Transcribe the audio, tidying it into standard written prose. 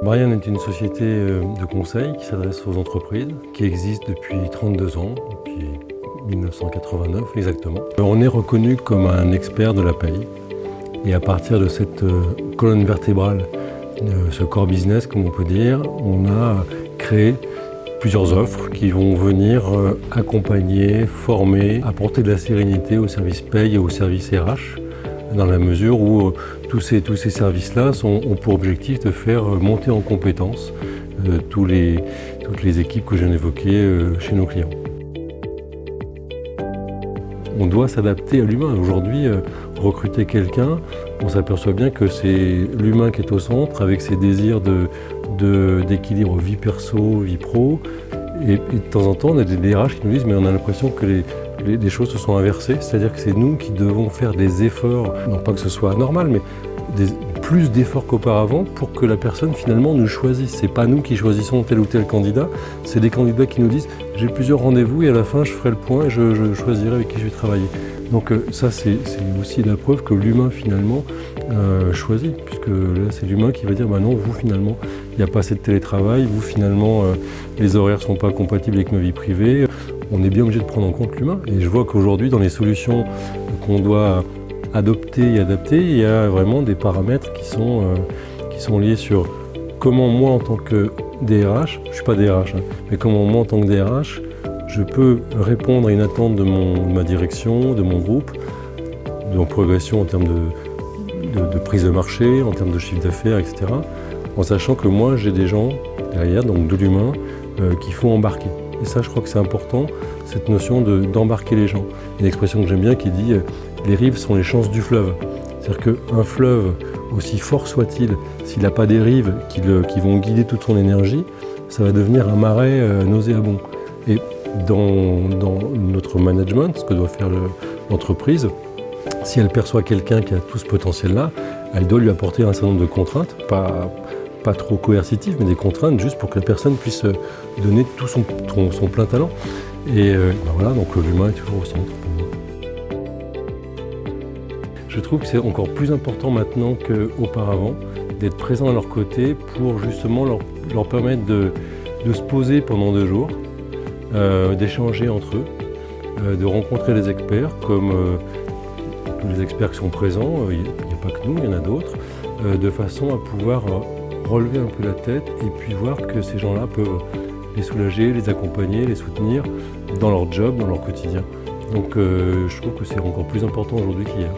Brian est une société de conseil qui s'adresse aux entreprises, qui existe depuis 32 ans, depuis 1989 exactement. On est reconnu comme un expert de la paye. Et à partir de cette colonne vertébrale, ce core business, comme on peut dire, on a créé plusieurs offres qui vont venir accompagner, former, apporter de la sérénité au service paye et au service RH, dans la mesure où tous ces services-là ont pour objectif de faire monter en compétence toutes les équipes que je viens d'évoquer chez nos clients. On doit s'adapter à l'humain. Aujourd'hui, recruter quelqu'un, on s'aperçoit bien que c'est l'humain qui est au centre, avec ses désirs d'équilibre vie perso, vie pro. Et de temps en temps, on a des DRH qui nous disent mais on a l'impression que les choses se sont inversées, c'est-à-dire que c'est nous qui devons faire des efforts, non pas que ce soit anormal, mais plus d'efforts qu'auparavant pour que la personne finalement nous choisisse. C'est pas nous qui choisissons tel ou tel candidat, c'est des candidats qui nous disent j'ai plusieurs rendez-vous et à la fin je ferai le point et je choisirai avec qui je vais travailler. Donc ça c'est aussi la preuve que l'humain finalement choisit, puisque là c'est l'humain qui va dire bah non, vous finalement il n'y a pas assez de télétravail, vous finalement les horaires ne sont pas compatibles avec ma vie privée. On est bien obligé de prendre en compte l'humain. Et je vois qu'aujourd'hui dans les solutions qu'on doit adopter et adapter, il y a vraiment des paramètres qui sont liés sur comment moi en tant que DRH, je ne suis pas DRH, mais comment moi en tant que DRH, je peux répondre à une attente de ma direction, de mon groupe, de mon progression en termes de prise de marché, en termes de chiffre d'affaires, etc. En sachant que moi j'ai des gens derrière, donc de l'humain, qu'il faut embarquer. Et ça je crois que c'est important, cette notion d'embarquer les gens. Il y a une expression que j'aime bien qui dit les rives sont les chances du fleuve. C'est-à-dire qu'un fleuve, aussi fort soit-il, s'il n'a pas des rives qui vont guider toute son énergie, ça va devenir un marais nauséabond. Et dans notre management, ce que doit faire l'entreprise, si elle perçoit quelqu'un qui a tout ce potentiel-là, elle doit lui apporter un certain nombre de contraintes, pas trop coercitives, mais des contraintes juste pour que la personne puisse donner tout son plein talent. Et voilà, donc l'humain est toujours au centre pour moi. Je trouve que c'est encore plus important maintenant qu'auparavant d'être présent à leur côté pour justement leur permettre de se poser pendant 2 jours, d'échanger entre eux, de rencontrer des experts comme tous les experts qui sont présents, il n'y a pas que nous, il y en a d'autres, de façon à pouvoir relever un peu la tête et puis voir que ces gens-là peuvent les soulager, les accompagner, les soutenir dans leur job, dans leur quotidien. Donc je trouve que c'est encore plus important aujourd'hui qu'hier.